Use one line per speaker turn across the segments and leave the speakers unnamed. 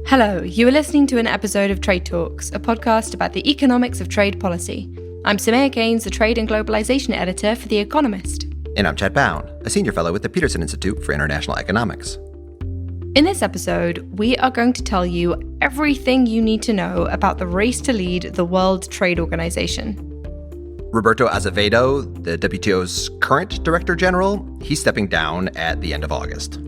Hello, you are listening to an episode of Trade Talks, a podcast about the economics of trade policy. I'm Samaya Gaines, the Trade and Globalization Editor for The Economist.
And I'm Chad Bown, a senior fellow at the Peterson Institute for International Economics.
In this episode, we are going to tell you everything you need to know about the race to lead the World Trade Organization.
Roberto Azevedo, the WTO's current Director General, he's stepping down at the end of August.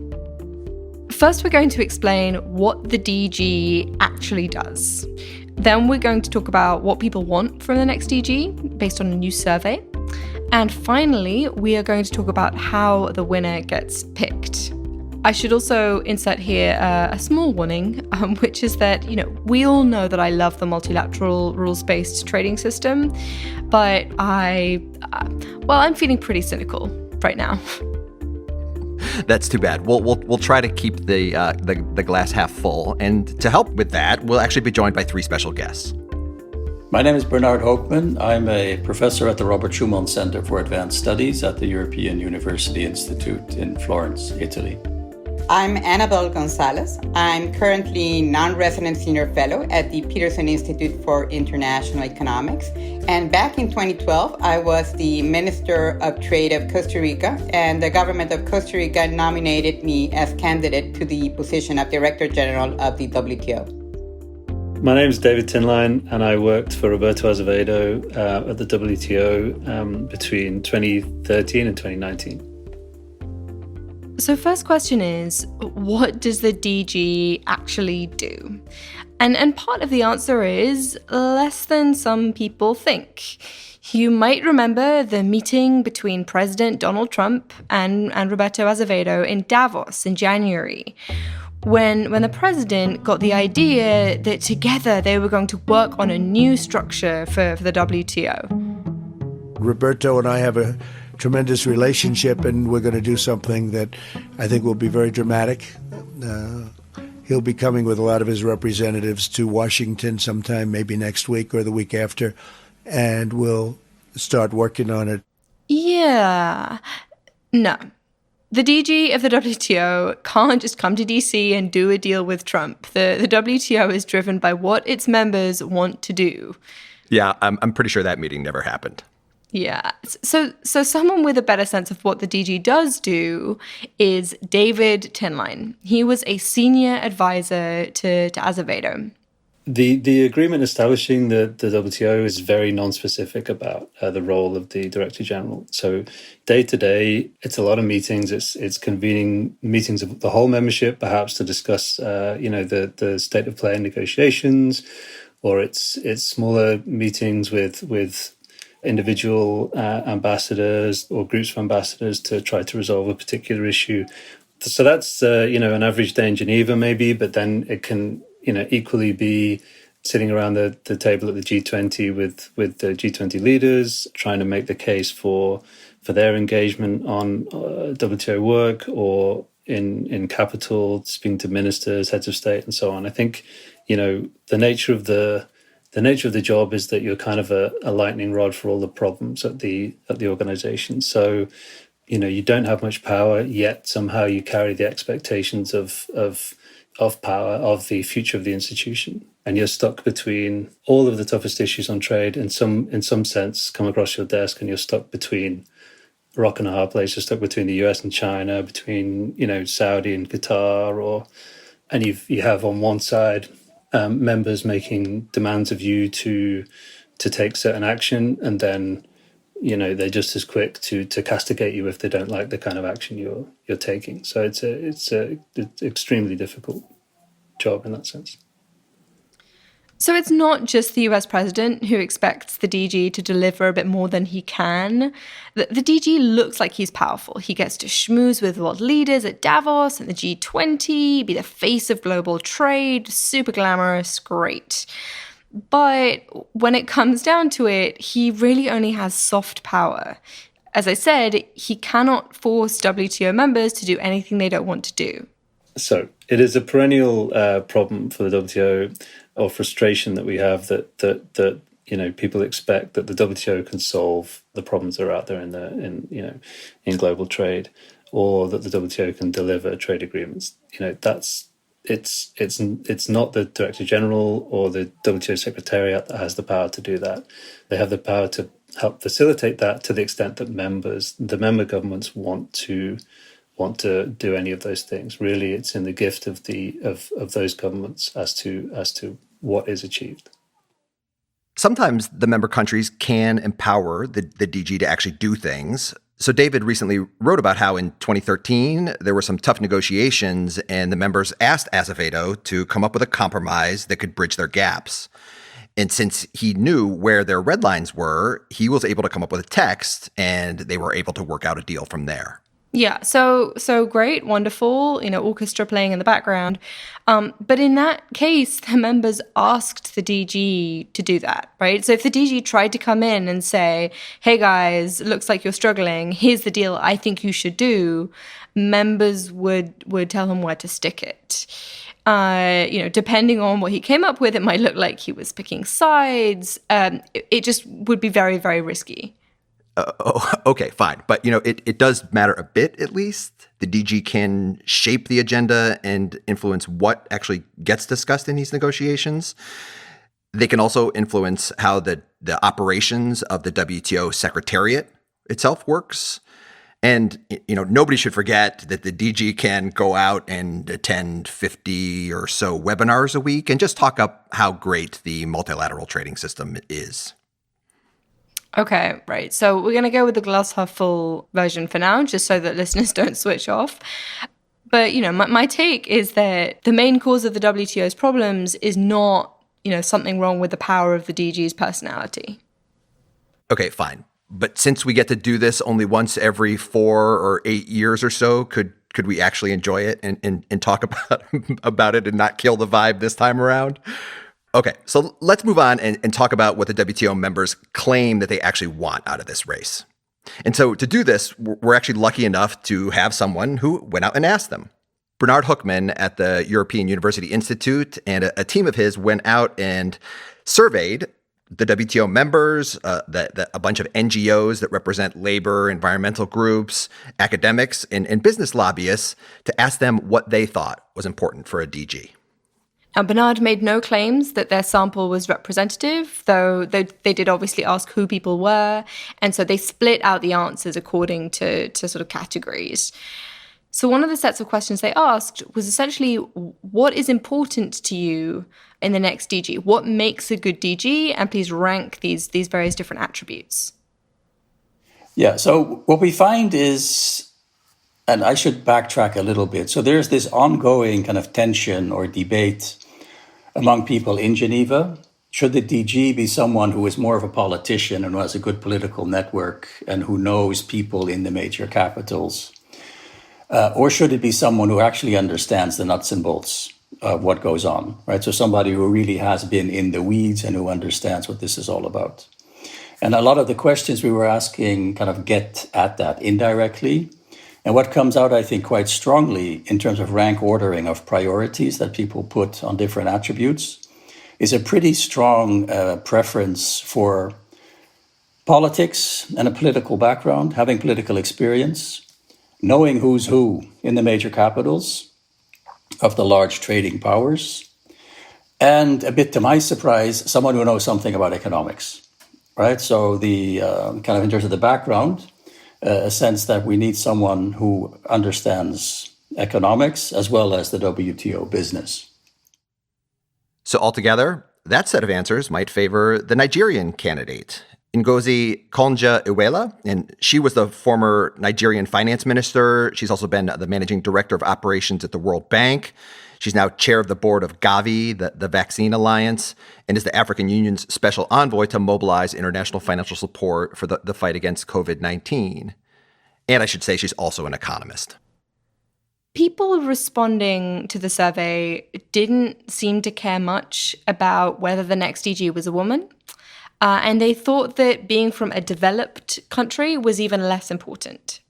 First, we're going to explain what the DG actually does. Then we're going to talk about what people want from the next DG based on a new survey. And finally, we are going to talk about how the winner gets picked. I should also insert here a small warning, which is that, we all know that I love the multilateral rules-based trading system, but I'm feeling pretty cynical right now.
That's too bad. We'll try to keep the glass half full. And to help with that, we'll actually be joined by three special guests.
My name is Bernard Hoekman. I'm a professor at the Robert Schuman Center for Advanced Studies at the European University Institute in Florence, Italy.
I'm Annabelle Gonzalez. I'm currently non-resident senior fellow at the Peterson Institute for International Economics. And back in 2012, I was the Minister of Trade of Costa Rica, and the government of Costa Rica nominated me as candidate to the position of Director General of the WTO.
My name is David Tinline, and I worked for Roberto Azevedo at the WTO between 2013 and 2019.
So first question is, what does the DG actually do? And part of the answer is less than some people think. You might remember the meeting between President Donald Trump and Roberto Azevedo in Davos in January, when the president got the idea that together they were going to work on a new structure for the WTO.
Roberto and I have a tremendous relationship, and we're going to do something that I think will be very dramatic. He'll be coming with a lot of his representatives to Washington sometime, maybe next week or the week after, and we'll start working on it.
Yeah. No. The DG of the WTO can't just come to DC and do a deal with Trump. The WTO is driven by what its members want to do.
Yeah, I'm pretty sure that meeting never happened.
Yeah. So someone with a better sense of what the DG does do is David Tinline. He was a senior advisor to Azevedo.
The agreement establishing the WTO is very non-specific about the role of the Director General. So day to day, it's a lot of meetings. It's convening meetings of the whole membership, perhaps to discuss the state of play in negotiations, or it's smaller meetings with individual ambassadors or groups of ambassadors to try to resolve a particular issue. So that's an average day in Geneva maybe, but then it can equally be sitting around the table at the G20 with the G20 leaders, trying to make the case for their engagement on WTO work, or in capital, speaking to ministers, heads of state, and so on. I think the nature of the job is that you're kind of a lightning rod for all the problems at the organization. So, you don't have much power, yet somehow you carry the expectations of power, of the future of the institution. And you're stuck between all of the toughest issues on trade in some sense come across your desk, and you're stuck between a rock and a hard place. You're stuck between the US and China, between, Saudi and Qatar, and you have on one side members making demands of you to take certain action, and then they're just as quick to castigate you if they don't like the kind of action you're taking. So it's extremely difficult job in that sense.
So it's not just the US president who expects the DG to deliver a bit more than he can. The DG looks like he's powerful. He gets to schmooze with world leaders at Davos and the G20, be the face of global trade, super glamorous, great. But when it comes down to it, he really only has soft power. As I said, he cannot force WTO members to do anything they don't want to do.
So it is a perennial problem for the WTO, or frustration that we have that people expect that the WTO can solve the problems that are out there in global trade, or that the WTO can deliver trade agreements. That's it's not the Director General or the WTO Secretariat that has the power to do that. They have the power to help facilitate that to the extent that the member governments want to do any of those things. Really, it's in the gift of those governments as to what is achieved.
Sometimes the member countries can empower the DG to actually do things. So David recently wrote about how in 2013, there were some tough negotiations and the members asked Azevedo to come up with a compromise that could bridge their gaps. And since he knew where their red lines were, he was able to come up with a text and they were able to work out a deal from there.
Yeah, so great, wonderful, orchestra playing in the background. But in that case, the members asked the DG to do that, right? So if the DG tried to come in and say, hey guys, looks like you're struggling, here's the deal I think you should do, members would tell him where to stick it. Depending on what he came up with, it might look like he was picking sides. It just would be very, very risky.
Okay, fine. But, it does matter a bit, at least. The DG can shape the agenda and influence what actually gets discussed in these negotiations. They can also influence how the operations of the WTO Secretariat itself works. And, nobody should forget that the DG can go out and attend 50 or so webinars a week and just talk up how great the multilateral trading system is.
Okay, right. So we're going to go with the glass half full version for now, just so that listeners don't switch off. But, my take is that the main cause of the WTO's problems is not, something wrong with the power of the DG's personality. Okay,
fine. But since we get to do this only once every 4 or 8 years or so, could we actually enjoy it and talk about it and not kill the vibe this time around? Okay, so let's move on and talk about what the WTO members claim that they actually want out of this race. And so to do this, we're actually lucky enough to have someone who went out and asked them. Bernard Hoekman at the European University Institute and a team of his went out and surveyed the WTO members, a bunch of NGOs that represent labor, environmental groups, academics, and business lobbyists to ask them what they thought was important for a DG.
Now, Bernard made no claims that their sample was representative, though they did obviously ask who people were, and so they split out the answers according to sort of categories. So one of the sets of questions they asked was essentially, what is important to you in the next DG? What makes a good DG? And please rank these various different attributes.
Yeah, so what we find is, and I should backtrack a little bit. So there's this ongoing kind of tension or debate among people in Geneva. Should the DG be someone who is more of a politician and who has a good political network and who knows people in the major capitals? Or should it be someone who actually understands the nuts and bolts of what goes on, right? So somebody who really has been in the weeds and who understands what this is all about. And a lot of the questions we were asking kind of get at that indirectly. And what comes out, I think, quite strongly in terms of rank ordering of priorities that people put on different attributes is a pretty strong preference for politics and a political background, having political experience, knowing who's who in the major capitals of the large trading powers, and a bit to my surprise, someone who knows something about economics, right? So the kind of in terms of the background, a sense that we need someone who understands economics as well as the WTO business.
So altogether, that set of answers might favor the Nigerian candidate, Ngozi Konjo-Iweala, and she was the former Nigerian finance minister. She's also been the managing director of operations at the World Bank. She's now chair of the board of Gavi, the Vaccine Alliance, and is the African Union's special envoy to mobilize international financial support for the fight against COVID-19. And I should say she's also an economist.
People responding to the survey didn't seem to care much about whether the next DG was a woman. And they thought that being from a developed country was even less important.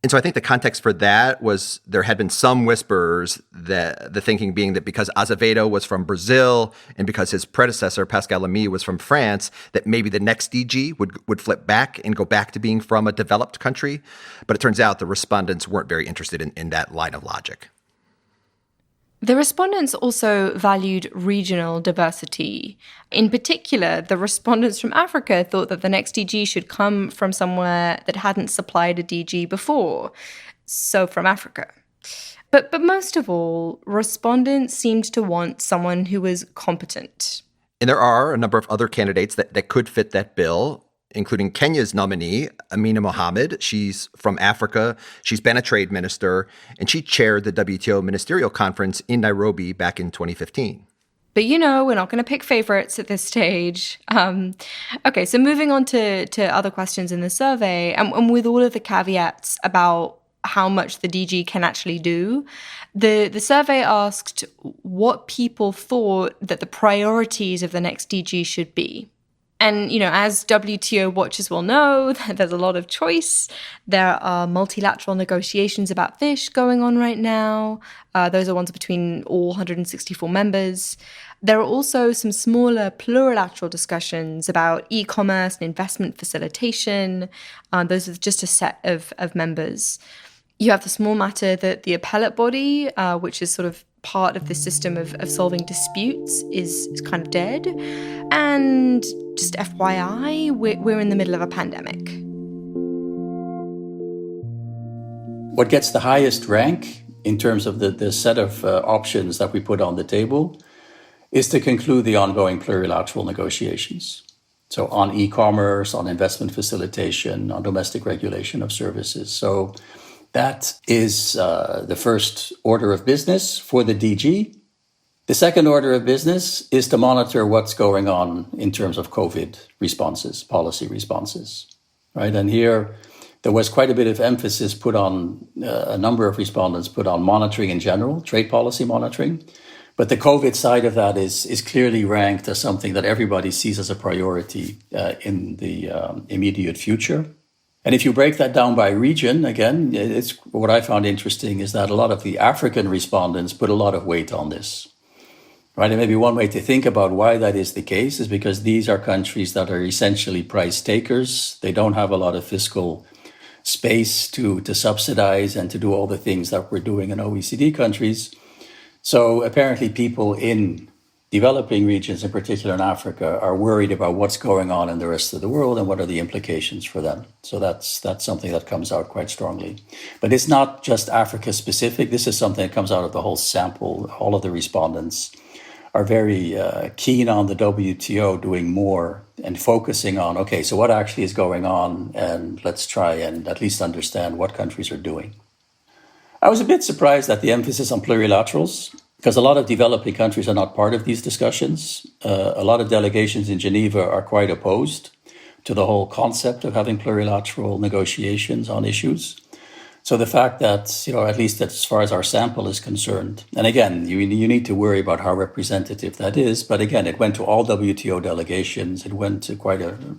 And so I think the context for that was there had been some whispers, that the thinking being that because Azevedo was from Brazil and because his predecessor, Pascal Lamy, was from France, that maybe the next DG would flip back and go back to being from a developed country. But it turns out the respondents weren't very interested in that line of logic.
The respondents also valued regional diversity. In particular, the respondents from Africa thought that the next DG should come from somewhere that hadn't supplied a DG before, so from Africa. But most of all, respondents seemed to want someone who was competent.
And there are a number of other candidates that could fit that bill, including Kenya's nominee, Amina Mohammed. She's from Africa. She's been a trade minister, and she chaired the WTO ministerial conference in Nairobi back in 2015.
But we're not going to pick favorites at this stage. Okay, so moving on to other questions in the survey, and with all of the caveats about how much the DG can actually do, the survey asked what people thought that the priorities of the next DG should be. And, as WTO watchers will know, there's a lot of choice. There are multilateral negotiations about fish going on right now. Those are ones between all 164 members. There are also some smaller plurilateral discussions about e-commerce and investment facilitation. Those are just a set of members. You have the small matter that the appellate body, which is sort of part of the system of solving disputes, is kind of dead. And just FYI, we're in the middle of a pandemic.
What gets the highest rank in terms of the set of options that we put on the table is to conclude the ongoing plurilateral negotiations. So on e-commerce, on investment facilitation, on domestic regulation of services. So that is the first order of business for the DG. The second order of business is to monitor what's going on in terms of COVID responses, policy responses, right? And here there was quite a bit of emphasis put on, a number of respondents put on monitoring in general, trade policy monitoring. But the COVID side of that is clearly ranked as something that everybody sees as a priority in the immediate future. And if you break that down by region, again, it's what I found interesting is that a lot of the African respondents put a lot of weight on this, right? And maybe one way to think about why that is the case is because these are countries that are essentially price takers. They don't have a lot of fiscal space to subsidize and to do all the things that we're doing in OECD countries. So apparently people in developing regions, in particular in Africa, are worried about what's going on in the rest of the world and what are the implications for them. So that's something that comes out quite strongly. But it's not just Africa specific. This is something that comes out of the whole sample. All of the respondents are very keen on the WTO doing more and focusing on, okay, so what actually is going on? And let's try and at least understand what countries are doing. I was a bit surprised at the emphasis on plurilaterals, because a lot of developing countries are not part of these discussions. A lot of delegations in Geneva are quite opposed to the whole concept of having plurilateral negotiations on issues. So the fact that, at least as far as our sample is concerned, and again, you need to worry about how representative that is. But again, it went to all WTO delegations. It went to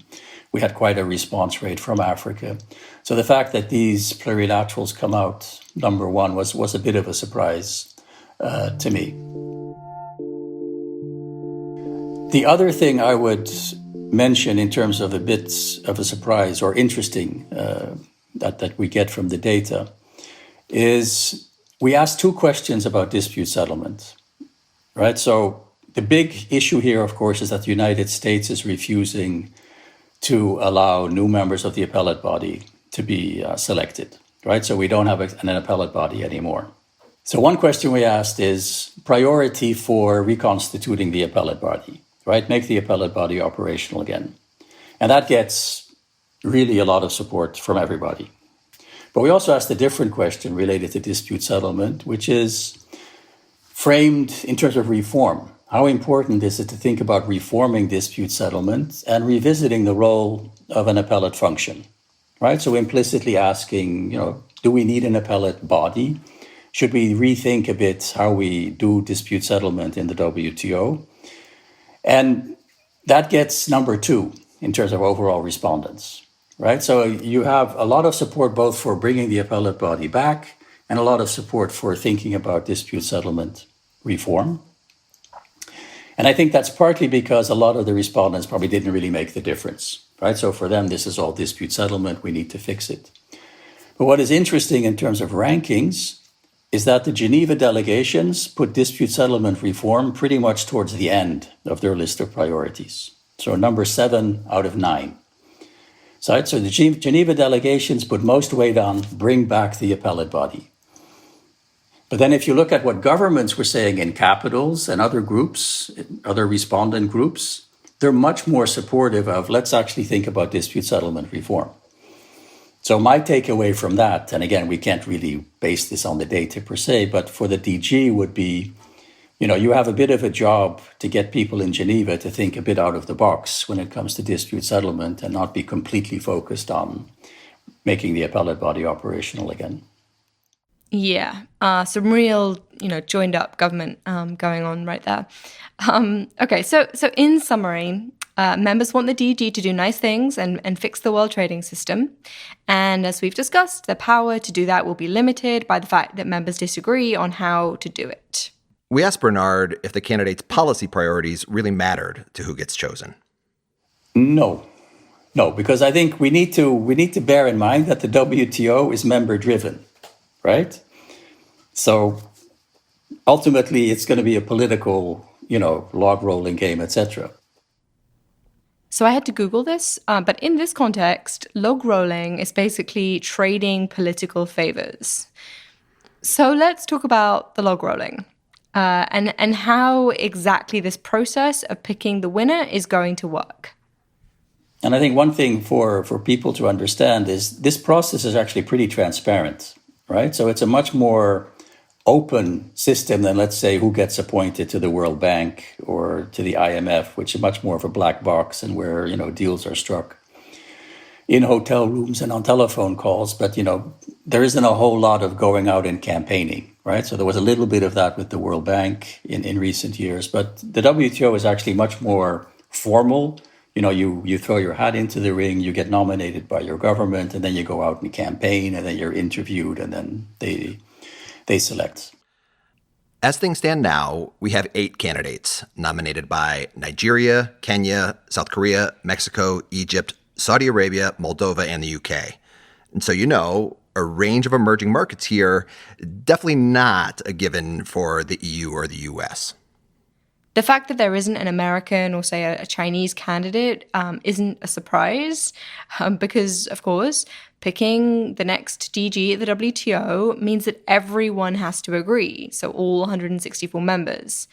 we had quite a response rate from Africa. So the fact that these plurilaterals come out number one was a bit of a surprise to me. The other thing I would mention in terms of a bit of a surprise or interesting that we get from the data is we asked two questions about dispute settlement, right? So the big issue here, of course, is that the United States is refusing to allow new members of the appellate body to be selected, right? So we don't have an appellate body anymore. So one question we asked is priority for reconstituting the appellate body, right? Make the appellate body operational again. And that gets really a lot of support from everybody. But we also asked a different question related to dispute settlement, which is framed in terms of reform. How important is it to think about reforming dispute settlement and revisiting the role of an appellate function, right? So implicitly asking, do we need an appellate body? Should we rethink a bit how we do dispute settlement in the WTO? And that gets number two in terms of overall respondents, right? So you have a lot of support both for bringing the appellate body back and a lot of support for thinking about dispute settlement reform. And I think that's partly because a lot of the respondents probably didn't really make the difference, right? So for them, this is all dispute settlement. We need to fix it. But what is interesting in terms of rankings is that the Geneva delegations put dispute settlement reform pretty much towards the end of their list of priorities. So number 7 out of 9. So the Geneva delegations put most weight on bring back the appellate body. But then if you look at what governments were saying in capitals and other groups, other respondent groups, they're much more supportive of let's actually think about dispute settlement reform. So my takeaway from that, and again, we can't really base this on the data per se, but for the DG would be, you have a bit of a job to get people in Geneva to think a bit out of the box when it comes to dispute settlement and not be completely focused on making the appellate body operational again.
Yeah, some real, joined up government going on right there. Okay, so in summary, members want the DG to do nice things and fix the world trading system. And as we've discussed, their power to do that will be limited by the fact that members disagree on how to do it.
We asked Bernard if the candidates' policy priorities really mattered to who gets chosen.
No, because I think we need to bear in mind that the WTO is member driven, right? So ultimately, it's going to be a political, log rolling game, etc.
So I had to Google this, but in this context, log rolling is basically trading political favors. So let's talk about the log rolling and how exactly this process of picking the winner is going to work.
And I think one thing for people to understand is this process is actually pretty transparent, right? So it's a much more open system than, let's say, who gets appointed to the World Bank or to the IMF, which is much more of a black box and where, deals are struck in hotel rooms and on telephone calls. But, there isn't a whole lot of going out and campaigning, right? So there was a little bit of that with the World Bank in recent years. But the WTO is actually much more formal. You throw your hat into the ring, you get nominated by your government, and then you go out and campaign, and then you're interviewed, and then they select.
As things stand now, we have 8 candidates nominated by Nigeria, Kenya, South Korea, Mexico, Egypt, Saudi Arabia, Moldova, and the UK. And so, a range of emerging markets here, definitely not a given for the EU or the US.
The fact that there isn't an American or, say, a Chinese candidate isn't a surprise because, of course, picking the next DG at the WTO means that everyone has to agree, so all 164 members.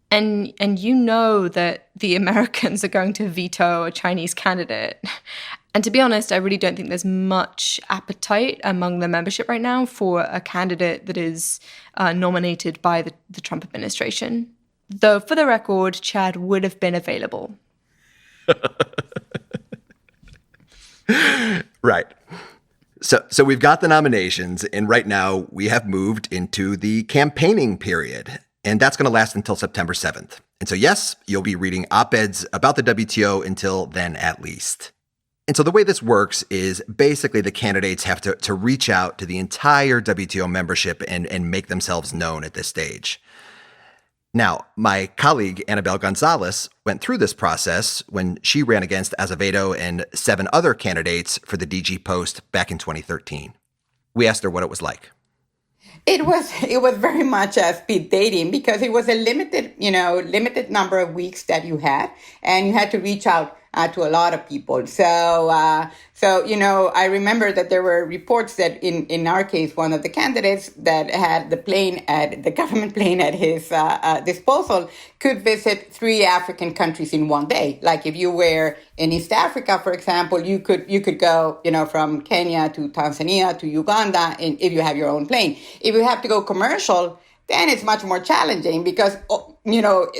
And that the Americans are going to veto a Chinese candidate. And to be honest, I really don't think there's much appetite among the membership right now for a candidate that is nominated by the Trump administration. Though, for the record, Chad would have been available.
Right. So we've got the nominations, and right now we have moved into the campaigning period, and that's going to last until September 7th. And so, yes, you'll be reading op-eds about the WTO until then at least. And so the way this works is basically the candidates have to reach out to the entire WTO membership and make themselves known at this stage. Now, my colleague, Annabelle Gonzalez, went through this process when she ran against Azevedo and 7 other candidates for the DG post back in 2013. We asked her what it was like.
It was very much speed dating because it was a limited number of weeks that you had, and you had to reach out to a lot of people. So I remember that there were reports that in our case, one of the candidates that had the government plane at his disposal could visit 3 African countries in one day. Like if you were in East Africa, for example, you could go, from Kenya to Tanzania to Uganda, and if you have your own plane. If you have to go commercial, then it's much more challenging because,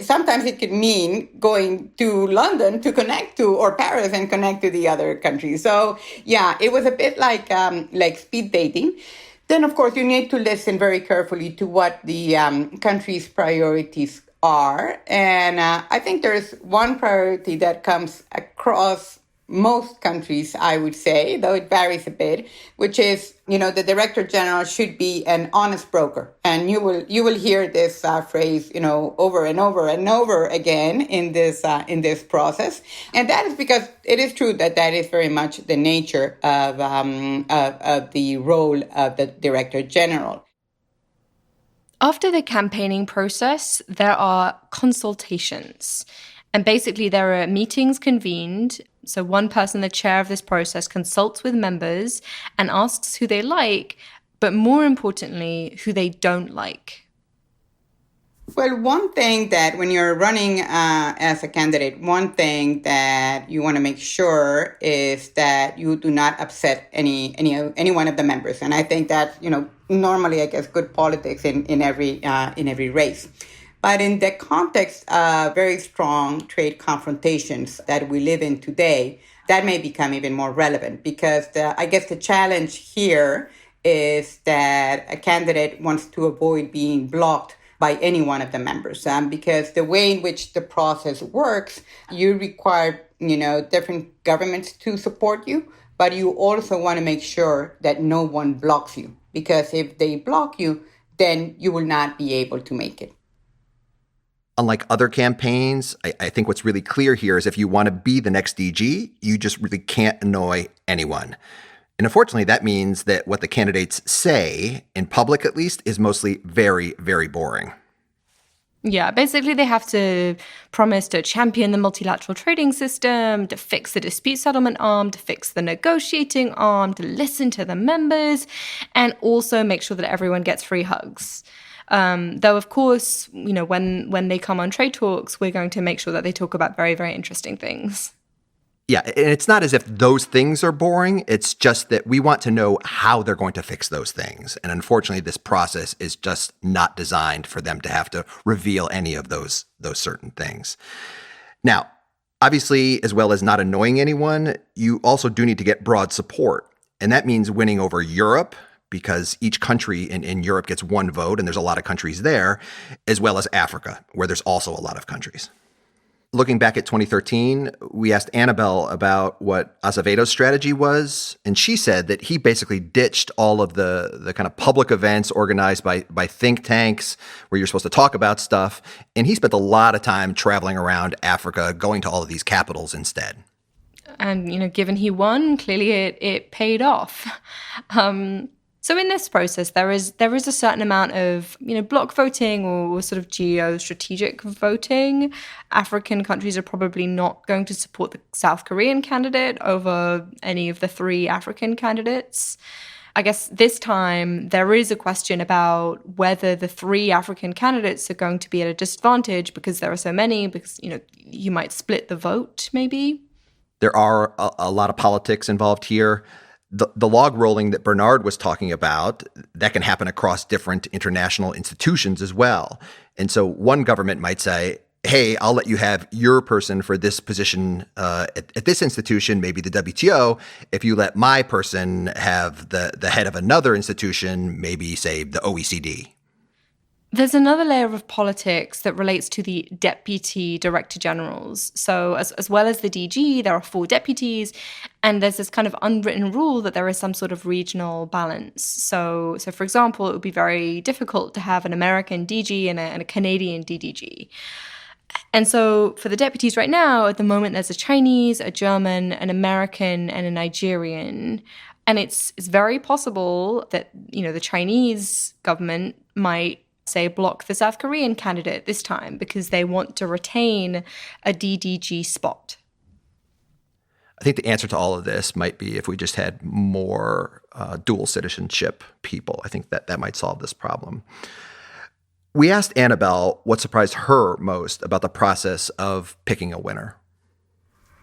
sometimes it could mean going to London to connect to, or Paris and connect to the other countries. So, yeah, it was a bit like speed dating. Then, of course, you need to listen very carefully to what the country's priorities are. And I think there's one priority that comes across most countries, I would say, though it varies a bit, which is, the Director General should be an honest broker. And you will hear this phrase, over and over and over again in this process. And that is because it is true that is very much the nature of the role of the Director General.
After the campaigning process, there are consultations. And basically, there are meetings convened. So one person, the chair of this process, consults with members and asks who they like, but more importantly, who they don't like.
Well, one thing that when you're running as a candidate, one thing that you want to make sure is that you do not upset any one of the members, and I think that normally I guess good politics in every race. But in the context of very strong trade confrontations that we live in today, that may become even more relevant because I guess the challenge here is that a candidate wants to avoid being blocked by any one of the members, because the way in which the process works, you require, different governments to support you, but you also want to make sure that no one blocks you, because if they block you, then you will not be able to make it.
Unlike other campaigns, I think what's really clear here is if you want to be the next DG, you just really can't annoy anyone. And unfortunately, that means that what the candidates say, in public at least, is mostly very, very boring.
Yeah, basically they have to promise to champion the multilateral trading system, to fix the dispute settlement arm, to fix the negotiating arm, to listen to the members, and also make sure that everyone gets free hugs. Though, of course, when they come on trade talks, we're going to make sure that they talk about very, very interesting things.
Yeah, and it's not as if those things are boring. It's just that we want to know how they're going to fix those things. And unfortunately, this process is just not designed for them to have to reveal any of those certain things. Now, obviously, as well as not annoying anyone, you also do need to get broad support. And that means winning over Europe, because each country in Europe gets one vote, and there's a lot of countries there, as well as Africa, where there's also a lot of countries. Looking back at 2013, we asked Annabelle about what Acevedo's strategy was, and she said that he basically ditched all of the kind of public events organized by think tanks where you're supposed to talk about stuff, and he spent a lot of time traveling around Africa, going to all of these capitals instead.
And, given he won, clearly it paid off. So in this process, there is a certain amount of, block voting or sort of geostrategic voting. African countries are probably not going to support the South Korean candidate over any of the three African candidates. I guess this time there is a question about whether the three African candidates are going to be at a disadvantage because there are so many, because, you might split the vote maybe.
There are a lot of politics involved here. The log rolling that Bernard was talking about, that can happen across different international institutions as well. And so one government might say, hey, I'll let you have your person for this position at this institution, maybe the WTO, if you let my person have the head of another institution, maybe, say, the OECD.
There's another layer of politics that relates to the deputy director generals. So as well as the DG, there are 4 deputies, and there's this kind of unwritten rule that there is some sort of regional balance. So for example, it would be very difficult to have an American DG and a Canadian DDG. And so for the deputies right now, at the moment, there's a Chinese, a German, an American, and a Nigerian. And it's very possible that, the Chinese government might say block the South Korean candidate this time because they want to retain a DDG spot.
I think the answer to all of this might be if we just had more dual citizenship people. I think that might solve this problem. We asked Annabelle what surprised her most about the process of picking a winner.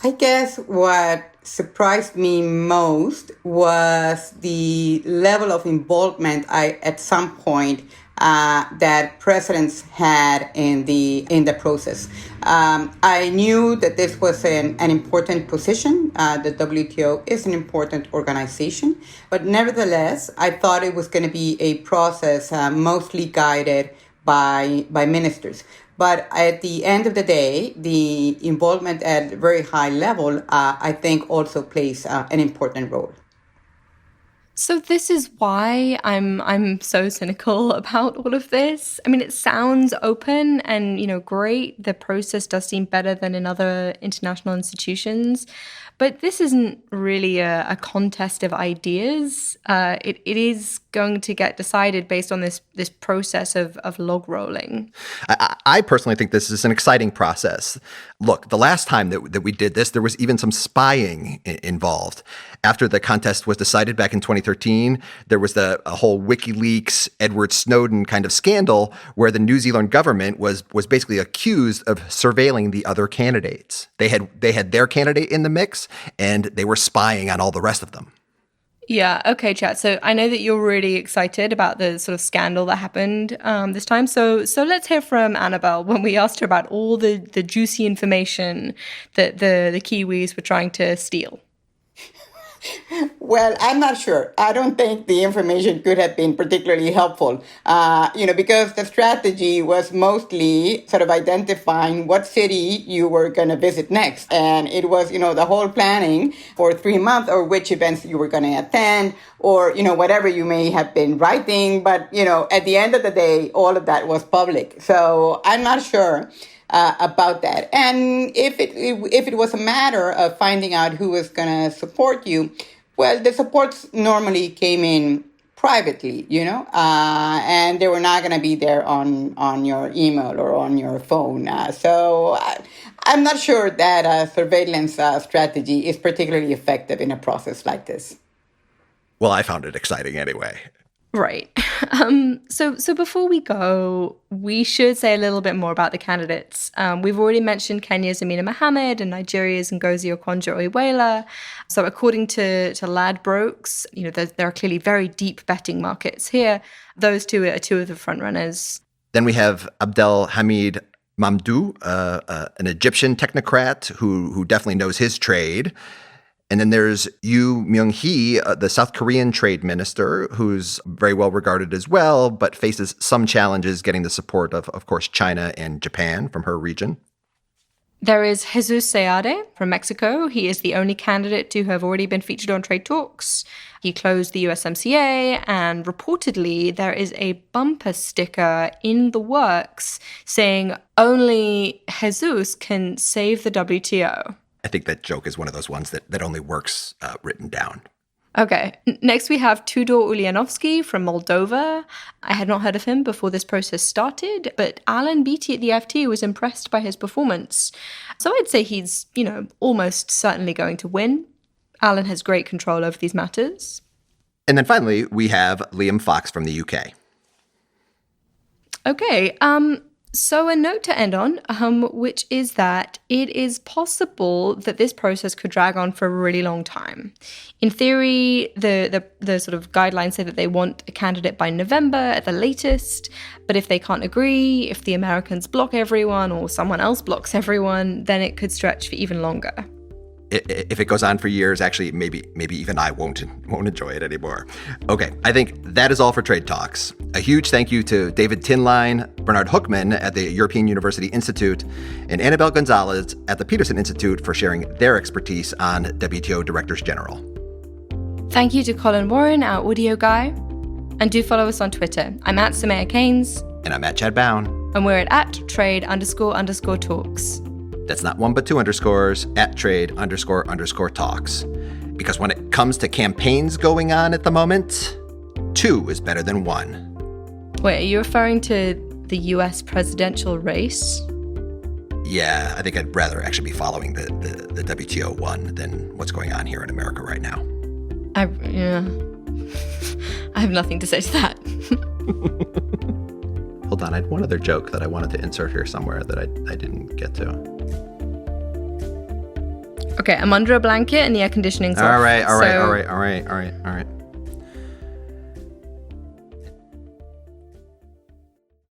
I guess what surprised me most was the level of involvement at some point that presidents had in the process. I knew that this was an important position. The WTO is an important organization, but nevertheless, I thought it was going to be a process mostly guided by ministers. But at the end of the day, the involvement at a very high level, I think, also plays an important role.
So this is why I'm so cynical about all of this. I mean, it sounds open and, great. The process does seem better than in other international institutions. But this isn't really a contest of ideas. It is going to get decided based on this process of log rolling?
I personally think this is an exciting process. Look, the last time that we did this, there was even some spying involved. After the contest was decided back in 2013, there was a whole WikiLeaks, Edward Snowden kind of scandal where the New Zealand government was basically accused of surveilling the other candidates. They had their candidate in the mix, and they were spying on all the rest of them.
Yeah, okay, chat. So I know that you're really excited about the sort of scandal that happened this time. So let's hear from Annabelle when we asked her about all the juicy information that the Kiwis were trying to steal.
Well, I'm not sure. I don't think the information could have been particularly helpful, because the strategy was mostly sort of identifying what city you were going to visit next. And it was, the whole planning for 3 months or which events you were going to attend or, whatever you may have been writing. But, at the end of the day, all of that was public. So I'm not sure about that. And if it was a matter of finding out who was going to support you, well, the supports normally came in privately, and they were not going to be there on your email or on your phone. So I'm not sure that surveillance strategy is particularly effective in a process like this.
Well, I found it exciting anyway.
Right. So before we go, we should say a little bit more about the candidates. We've already mentioned Kenya's Amina Mohammed and Nigeria's Ngozi Okonjo-Iweala. So according to Ladbrokes, there are clearly very deep betting markets here. Those two are two of the frontrunners. Then
we have Abdel Hamid Mamdouh, an Egyptian technocrat who definitely knows his trade. And then there's Yoo Myung-hee, the South Korean trade minister, who's very well regarded as well, but faces some challenges getting the support of course, China and Japan from her region.
There is Jesus Seade from Mexico. He is the only candidate to have already been featured on Trade Talks. He closed the USMCA, and reportedly there is a bumper sticker in the works saying only Jesus can save the WTO.
I think that joke is one of those ones that only works written down.
Okay. Next, we have Tudor Ulyanovsky from Moldova. I had not heard of him before this process started, but Alan Beattie at the FT was impressed by his performance. So I'd say he's, almost certainly going to win. Alan has great control over these matters.
And then finally, we have Liam Fox from the UK.
Okay. So a note to end on, which is that it is possible that this process could drag on for a really long time. In theory, the sort of guidelines say that they want a candidate by November at the latest, but if they can't agree, if the Americans block everyone or someone else blocks everyone, then it could stretch for even longer.
If it goes on for years, actually, maybe even I won't enjoy it anymore. Okay, I think that is all for Trade Talks. A huge thank you to David Tinline, Bernard Hoekman at the European University Institute, and Annabelle Gonzalez at the Peterson Institute for sharing their expertise on WTO Directors General.
Thank you to Colin Warren, our audio guy. And do follow us on Twitter. I'm at Samaya Keynes.
And I'm at Chad Bown.
And we're at @trade__talks.
That's not 1 but 2 underscores, @trade__talks. Because when it comes to campaigns going on at the moment, 2 is better than 1.
Wait, are you referring to the US presidential race?
Yeah, I think I'd rather actually be following the WTO one than what's going on here in America right now.
I have nothing to say to that.
Hold on, I had one other joke that I wanted to insert here somewhere that I didn't get to.
Okay, I'm under a blanket and the air conditioning's off.
All right.